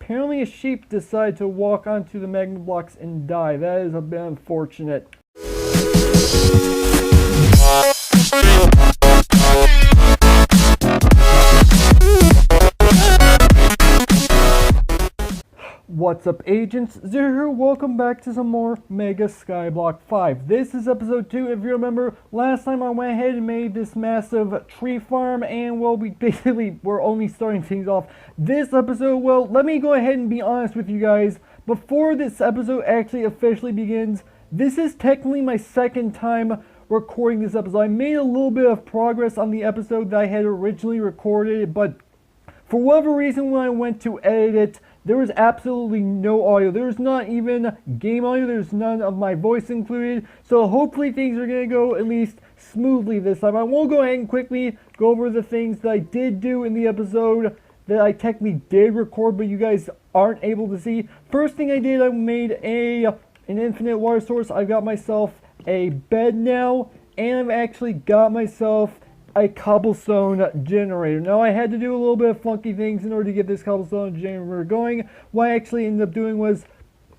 apparently a sheep decided to walk onto the magnet blocks and die. That is a bit unfortunate. What's up, agents? Zero here. Welcome back to some more Mega Skyblock 5. This is episode 2. If you remember, last time I went ahead and made this massive tree farm, and well, we're only starting things off. This episode, well, let me go ahead and be honest with you guys. Before this episode actually officially begins, this is technically my second time recording this episode. I made a little bit of progress on the episode that I had originally recorded, but for whatever reason, when I went to edit it, there was absolutely no audio. There's not even game audio. There's none of my voice included. So hopefully things are going to go at least smoothly this time. I will go ahead and quickly go over the things that I did do in the episode that I technically did record, but you guys aren't able to see. First thing I did, I made an infinite water source. I got myself a bed now, and I've actually got myself a cobblestone generator. Now I had to do a little bit of funky things in order to get this cobblestone generator going. What I actually ended up doing was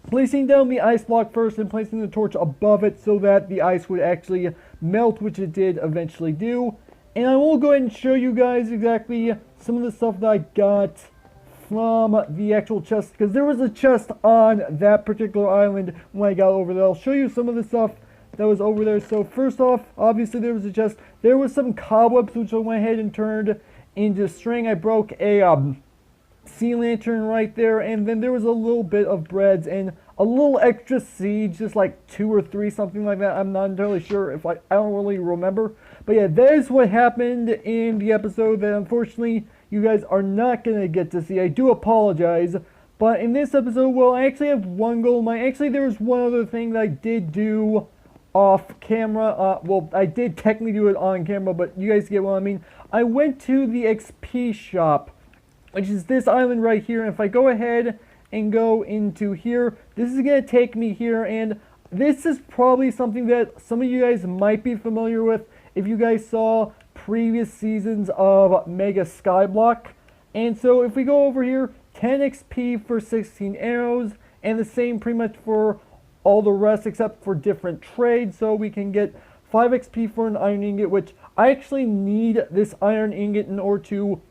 placing down the ice block first and placing the torch above it so that the ice would actually melt, which it did eventually do. And I will go ahead and show you guys exactly some of the stuff that I got from the actual chest, because there was a chest on that particular island when I got over there. I'll show you some of the stuff that was over there. So first off, obviously there was a chest. There was some cobwebs which I went ahead and turned into string. I broke a sea lantern right there, and then there was a little bit of breads and a little extra seeds, just like 2 or 3, something like that. I'm not entirely sure. If I don't really remember. But yeah, that is what happened in the episode that unfortunately you guys are not going to get to see. I do apologize. But in this episode, well, I actually have one goal. Actually, there was one other thing that I did do off camera. Well, I did technically do it on camera, but you guys get what I mean. I went to the XP shop, which is this island right here. And if I go ahead and go into here, this is going to take me here. And this is probably something that some of you guys might be familiar with if you guys saw previous seasons of Mega Skyblock. And so if we go over here, 10 XP for 16 arrows, and the same pretty much for all the rest except for different trades. So we can get 5 XP for an iron ingot, which I actually need this iron ingot in order to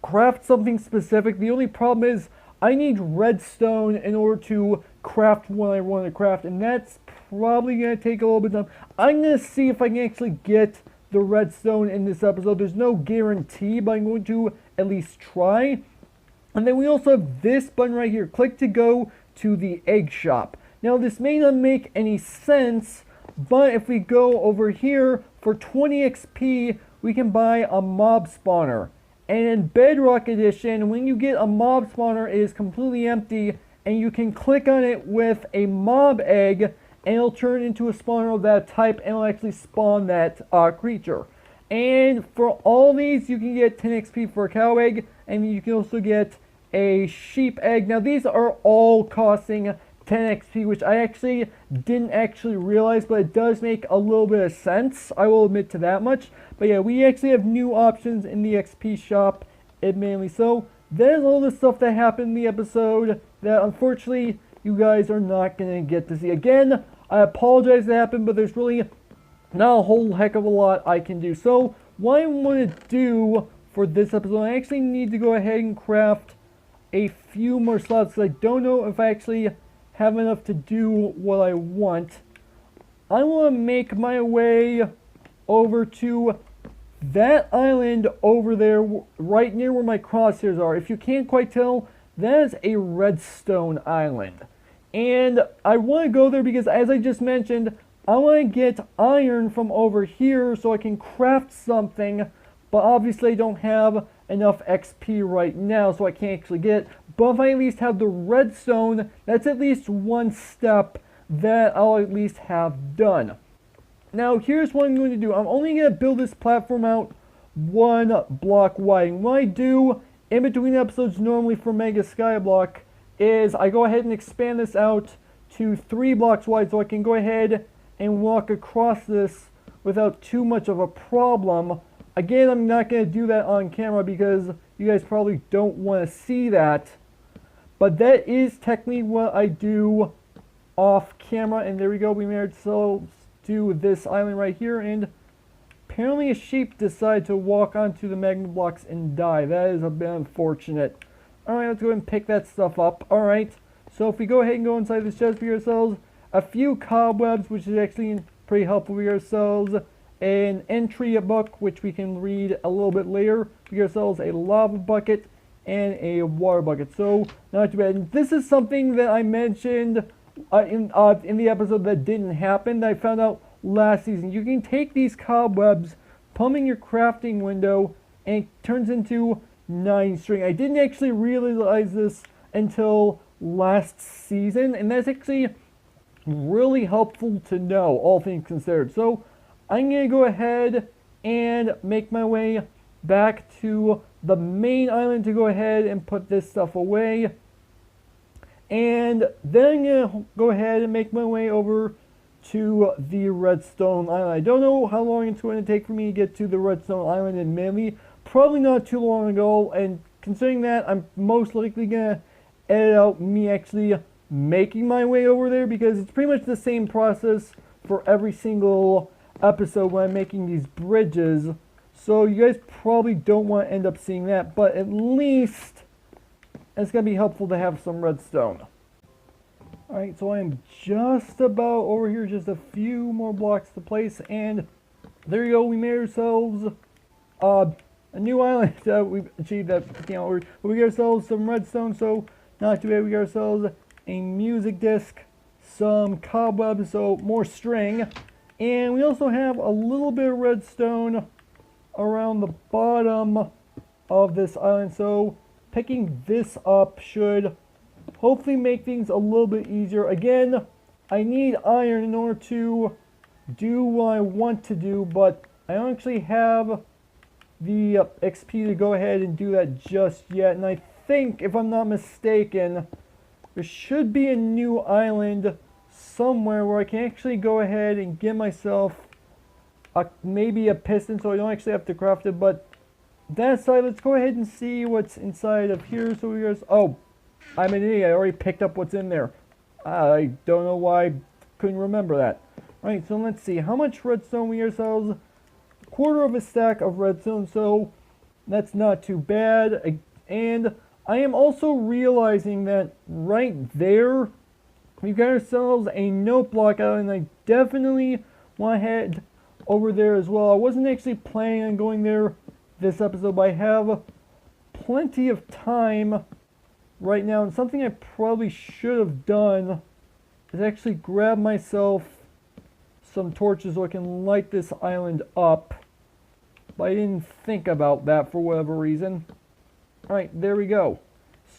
craft something specific. The only problem is I need redstone in order to craft what I want to craft, and that's probably going to take a little bit of time. I'm going to see if I can actually get the redstone in this episode. There's no guarantee, but I'm going to at least try. And then we also have this button right here. Click to go to the egg shop. Now this may not make any sense, but if we go over here for 20 XP, we can buy a mob spawner. And in Bedrock Edition, when you get a mob spawner, it is completely empty, and you can click on it with a mob egg, and it'll turn into a spawner of that type, and it'll actually spawn that creature. And for all these, you can get 10 XP for a cow egg, and you can also get a sheep egg. Now these are all costing 10 XP, which I actually didn't actually realize, but it does make a little bit of sense. I will admit to that much. But yeah, we actually have new options in the XP shop, admittedly. So there's all the stuff that happened in the episode that unfortunately you guys are not going to get to see. Again, I apologize that happened, but there's really not a whole heck of a lot I can do. So what I want to do for this episode, I actually need to go ahead and craft a few more slots, because I don't know if I actually have enough to do what I want. I want to make my way over to that island over there, right near where my crosshairs are. If you can't quite tell, that is a redstone island. And I want to go there because, as I just mentioned, I want to get iron from over here so I can craft something, but obviously I don't have enough XP right now, so I can't actually get it. But if I at least have the redstone, that's at least one step that I'll at least have done. Now here's what I'm going to do. I'm only going to build this platform out 1 block wide. And what I do in between episodes normally for Mega Skyblock is I go ahead and expand this out to 3 blocks wide, so I can go ahead and walk across this without too much of a problem. Again, I'm not going to do that on camera because you guys probably don't want to see that. But that is technically what I do off camera. And there we go. We made ourselves to this island right here. And apparently a sheep decided to walk onto the magma blocks and die. That is a bit unfortunate. Alright, let's go ahead and pick that stuff up. Alright, so if we go ahead and go inside this chest, we get ourselves a few cobwebs, which is actually pretty helpful. We get ourselves an entry book, which we can read a little bit later. We get ourselves a lava bucket and a water bucket. So, not too bad. And this is something that I mentioned in the episode that didn't happen, that I found out last season. You can take these cobwebs, put them in your crafting window, and it turns into 9 string. I didn't actually realize this until last season, and that's actually really helpful to know, all things considered. So I'm going to go ahead and make my way back to the main island to go ahead and put this stuff away. And then I'm going to go ahead and make my way over to the redstone island. I don't know how long it's going to take for me to get to the redstone island, admittedly. Probably not too long ago, and considering that, I'm most likely going to edit out me actually making my way over there, because it's pretty much the same process for every single episode when I'm making these bridges. So you guys probably don't want to end up seeing that, but at least it's going to be helpful to have some redstone. Alright, so I'm just about over here, just a few more blocks to place, and there you go, we made ourselves a new island. We've achieved that, we got ourselves some redstone, so not too bad. We got ourselves a music disc, some cobwebs, so more string, and we also have a little bit of redstone around the bottom of this island, so picking this up should hopefully make things a little bit easier. Again, I need iron in order to do what I want to do, but I don't actually have the XP to go ahead and do that just yet. And I think, if I'm not mistaken, there should be a new island somewhere where I can actually go ahead and get myself maybe a piston, so I don't actually have to craft it. But that aside, let's go ahead and see what's inside of here. So we guys, oh, I'm an idiot. I already picked up what's in there. I don't know why I couldn't remember that. Alright, so let's see. How much redstone we ourselves? A quarter of a stack of redstone, so that's not too bad. And I am also realizing that right there, we've got ourselves a note block out, and I definitely want to head over there as well. I wasn't actually planning on going there this episode, but I have plenty of time right now, and something I probably should have done is actually grab myself some torches so I can light this island up, but I didn't think about that for whatever reason. Alright, there we go.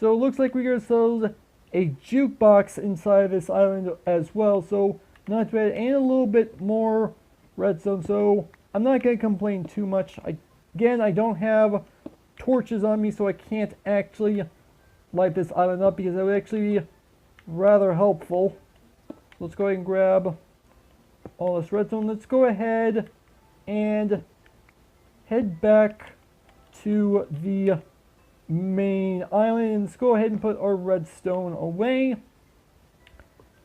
So it looks like we got ourselves a jukebox inside this island as well, so not bad, and a little bit more redstone, so I'm not going to complain too much. Again, I don't have torches on me, so I can't actually light this island up, because that would actually be rather helpful. Let's go ahead and grab all this redstone. Let's go ahead and head back to the main island, and let's go ahead and put our redstone away.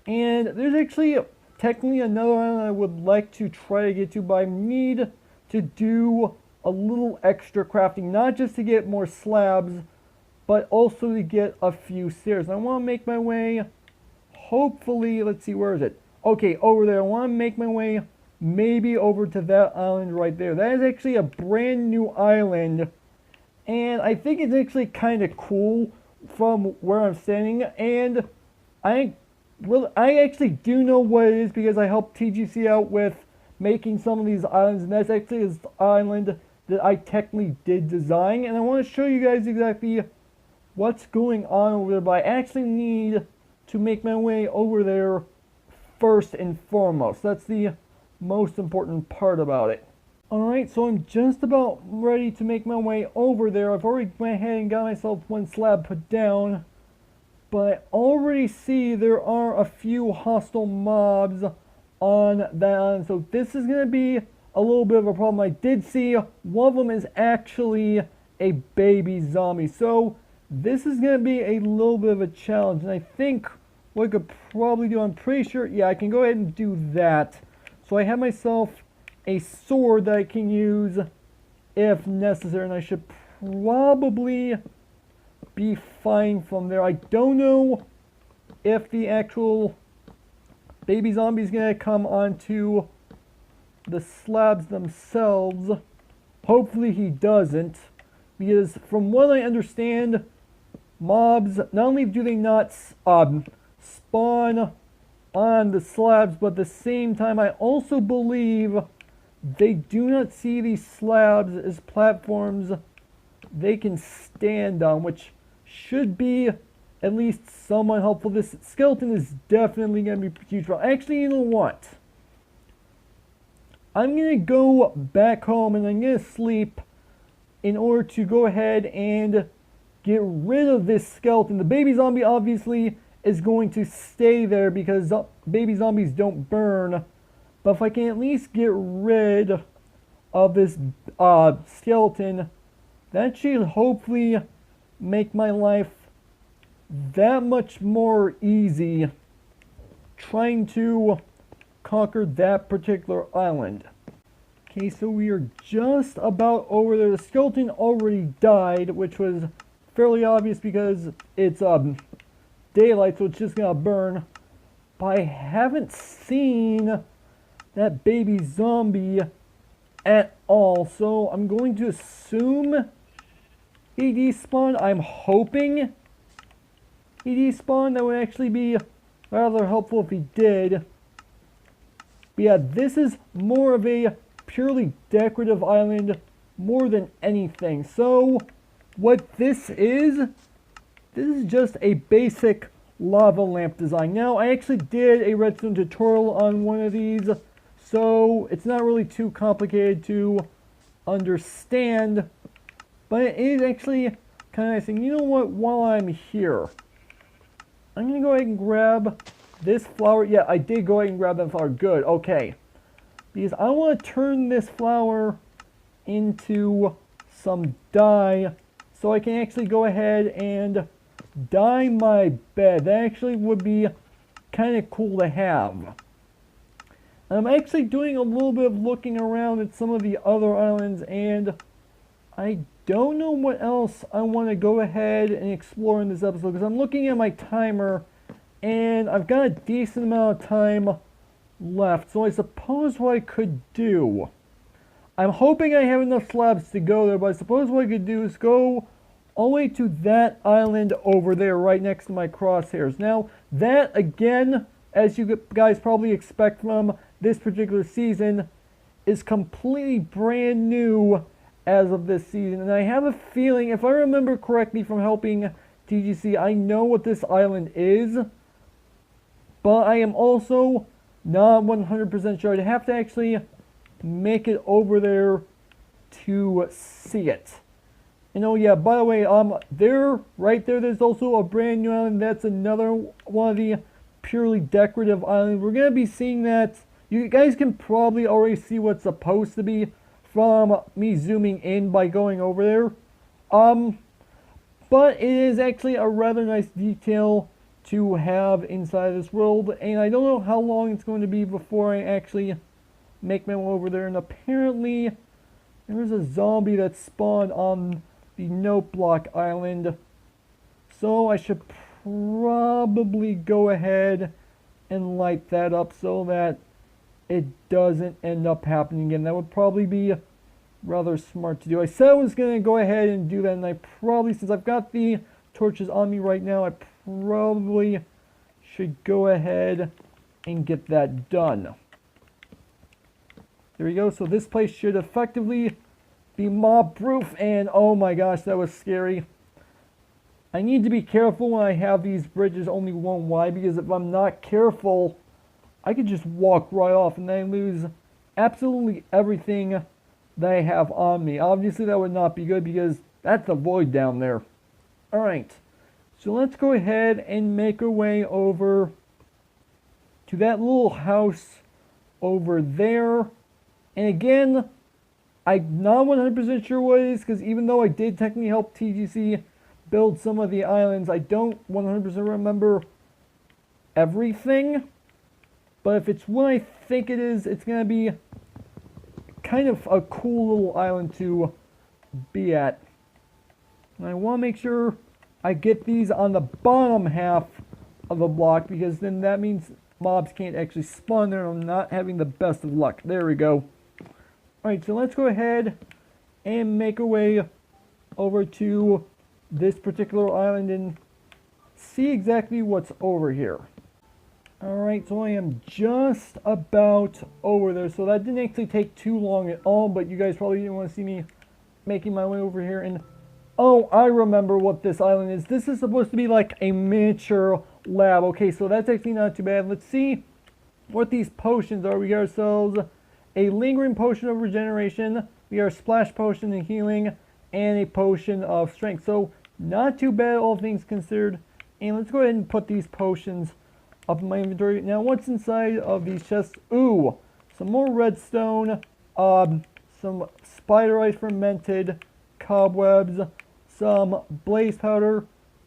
And there's actually technically another island I would like to try to get to, but I need to do a little extra crafting, not just to get more slabs, but also to get a few stairs. I want to make my way, hopefully, let's see, where is it? Okay, over there. I want to make my way maybe over to that island right there. That is actually a brand new island, and I think it's actually kind of cool from where I'm standing. And I actually do know what it is, because I helped TGC out with making some of these islands, and that's actually this island that I technically did design, and I want to show you guys exactly what's going on over there, but I actually need to make my way over there first and foremost. That's the most important part about it. Alright, so I'm just about ready to make my way over there. I've already went ahead and got myself one slab put down, but I already see there are a few hostile mobs on that island, so this is going to be a little bit of a problem. I did see one of them is actually a baby zombie, so this is going to be a little bit of a challenge. And I think what I could probably do, I'm pretty sure, yeah, I can go ahead and do that. So I have myself a sword that I can use if necessary, and I should probably be fine from there. I don't know if the actual baby zombie is going to come onto the slabs themselves. Hopefully he doesn't, because from what I understand, mobs, not only do they not spawn on the slabs, but at the same time I also believe they do not see these slabs as platforms they can stand on, which should be at least somewhat helpful. This skeleton is definitely going to be huge. Actually, you know what? I'm going to go back home and I'm going to sleep in order to go ahead and get rid of this skeleton. The baby zombie obviously is going to stay there because baby zombies don't burn. But if I can at least get rid of this skeleton, that should hopefully make my life that much more easy trying to conquer that particular island. Okay, so we are just about over there. The skeleton already died, which was fairly obvious because it's daylight, so it's just gonna burn. But I haven't seen that baby zombie at all, so I'm going to assume he despawned. I'm hoping he despawned. That would actually be rather helpful if he did. But yeah, this is more of a purely decorative island more than anything. So what this is just a basic lava lamp design. Now, I actually did a redstone tutorial on one of these, so it's not really too complicated to understand, but it is actually kind of nice. And you know what, while I'm here, I'm going to go ahead and grab this flower. Yeah, I did go ahead and grab that flower. Good, okay. Because I want to turn this flower into some dye so I can actually go ahead and dye my bed. That actually would be kind of cool to have. I'm actually doing a little bit of looking around at some of the other islands, and I don't know what else I want to go ahead and explore in this episode, because I'm looking at my timer and I've got a decent amount of time left. So I suppose what I could do, I'm hoping I have enough slabs to go there, but I suppose what I could do is go all the way to that island over there right next to my crosshairs. Now that, again, as you guys probably expect from this particular season, is completely brand new as of this season. And I have a feeling, if I remember correctly from helping TGC, I know what this island is, but I am also not 100% sure. I'd have to actually make it over there to see it. And oh yeah, by the way, there, right there, there's also a brand new island. That's another one of the purely decorative islands. We're going to be seeing that. You guys can probably already see what's supposed to be from me zooming in by going over there. But it is actually a rather nice detail to have inside this world, and I don't know how long it's going to be before I actually make my way over there. And apparently there's a zombie that spawned on the note block island, so I should probably go ahead and light that up so that it doesn't end up happening again. That would probably be rather smart to do. I said I was going to go ahead and do that, and I probably, since I've got the torches on me right now, I probably should go ahead and get that done. There we go. So this place should effectively be mob proof, and oh my gosh, that was scary. I need to be careful when I have these bridges only one wide, because if I'm not careful, I could just walk right off and then I lose absolutely everything that I have on me. Obviously that would not be good, because that's a void down there. Alright, so let's go ahead and make our way over to that little house over there. And again, I'm not 100% sure what it is, because even though I did technically help TGC build some of the islands. I don't 100% remember everything, but if it's what I think it is, it's going to be kind of a cool little island to be at. And I want to make sure I get these on the bottom half of the block, because then that means mobs can't actually spawn there and I'm not having the best of luck. There we go. Alright, so let's go ahead and make our way over to this particular island and see exactly what's over here. Alright, so I am just about over there, so that didn't actually take too long at all, but you guys probably didn't want to see me making my way over here. And oh, I remember what this island is. This is supposed to be like a miniature lab. Okay, so that's actually not too bad. Let's see what these potions are. We got ourselves a lingering potion of regeneration, we got a splash potion of healing, and a potion of strength. So not too bad, all things considered. And let's go ahead and put these potions up in my inventory. Now, what's inside of these chests? Ooh, some more redstone, some spiderite fermented, cobwebs, some blaze powder,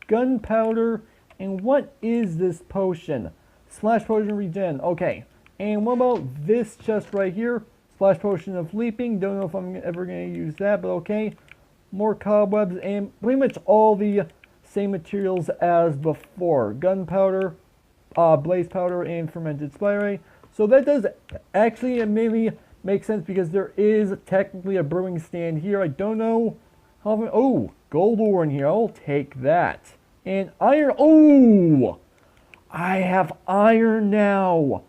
gunpowder, and what is this potion? Splash potion regen. Okay, and what about this chest right here? Splash potion of leaping. Don't know if I'm ever going to use that, but okay. More cobwebs and pretty much all the same materials as before. Gunpowder, blaze powder, and fermented spiderite. So that does actually maybe make sense, because there is technically a brewing stand here. I don't know how often. Oh, gold ore in here. I'll take that. And iron. Oh, I have iron now.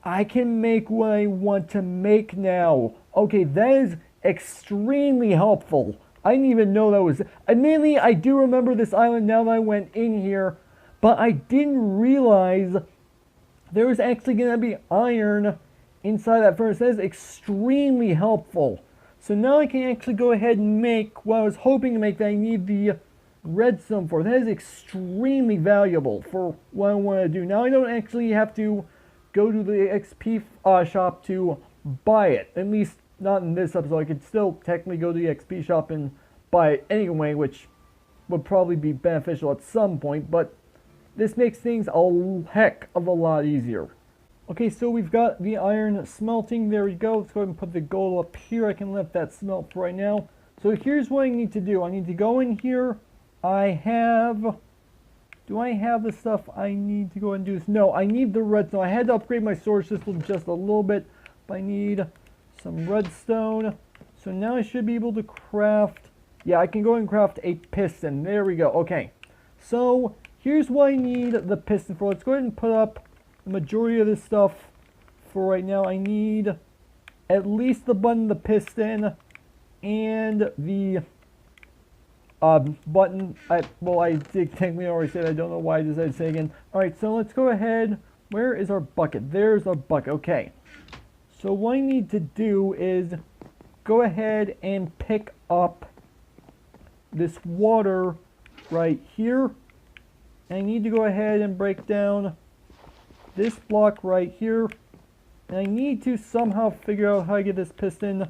I can make what I want to make now. Okay, that is extremely helpful. I didn't even know that was... Admittedly, I do remember this island now that I went in here, but I didn't realize there was actually going to be iron inside that furnace. That is extremely helpful. So now I can actually go ahead and make what I was hoping to make that I need the redstone for. That is extremely valuable for what I want to do. Now I don't actually have to go to the XP shop to buy it. At least not in this episode. I could still technically go to the XP shop and buy it anyway, which would probably be beneficial at some point, but this makes things a heck of a lot easier. Okay, so we've got the iron smelting. There we go. Let's go ahead and put the gold up here. I can let that smelt for right now. So here's what I need to do. I need to go in here. Do I have the stuff I need to go and do this? No, I need the redstone. I had to upgrade my storage system just a little bit, but I need some redstone. So now I should be able to craft... Yeah, I can go and craft a piston. There we go. Okay, so here's what I need the piston for. Let's go ahead and put up the majority of this stuff for right now. I need at least the button, the piston, and the button. I did technically already say it. I don't know why I decided to say it again. Alright, so let's go ahead. Where is our bucket? There's our bucket. Okay. So what I need to do is go ahead and pick up this water right here. And I need to go ahead and break down this block right here. And I need to somehow figure out how to get this piston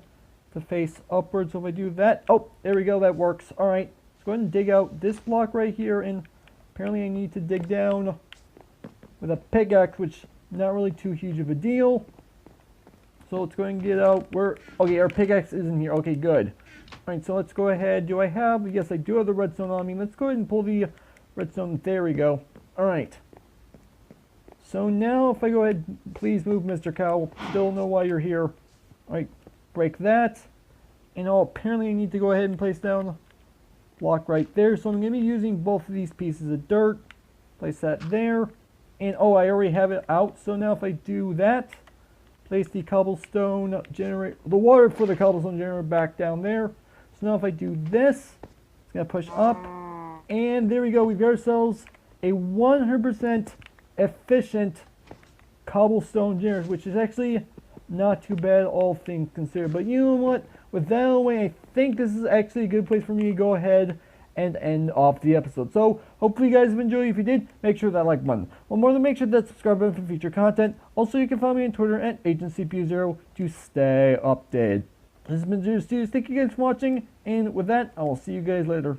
to face upwards. So if I do that, oh, there we go, that works. Alright, let's go ahead and dig out this block right here. And apparently I need to dig down with a pickaxe, which not really too huge of a deal. So let's go ahead and get out where... Okay, our pickaxe isn't here. Okay, good. Alright, so let's go ahead. Do I have... Yes, I do have the redstone on me. Let's go ahead and pull the redstone. There we go. Alright. So now if I go ahead... Please move, Mr. Cow. Still know why you're here. Alright, break that. And oh, apparently I need to go ahead and place down block right there. So I'm going to be using both of these pieces of dirt. Place that there. And oh, I already have it out. So now if I do that... Place the cobblestone generator, the water for the cobblestone generator back down there. So now if I do this, it's going to push up. And there we go. We've got ourselves a 100% efficient cobblestone generator, which is actually not too bad, all things considered. But you know what? With that out of the way, I think this is actually a good place for me to go ahead and end off the episode. So hopefully you guys have enjoyed. If you did, make sure that like button. One more than make sure that subscribe button for future content. Also, you can follow me on Twitter at AgentCPU0 to stay updated. This has been Zeus. Thank you guys for watching, and with that, I will see you guys later.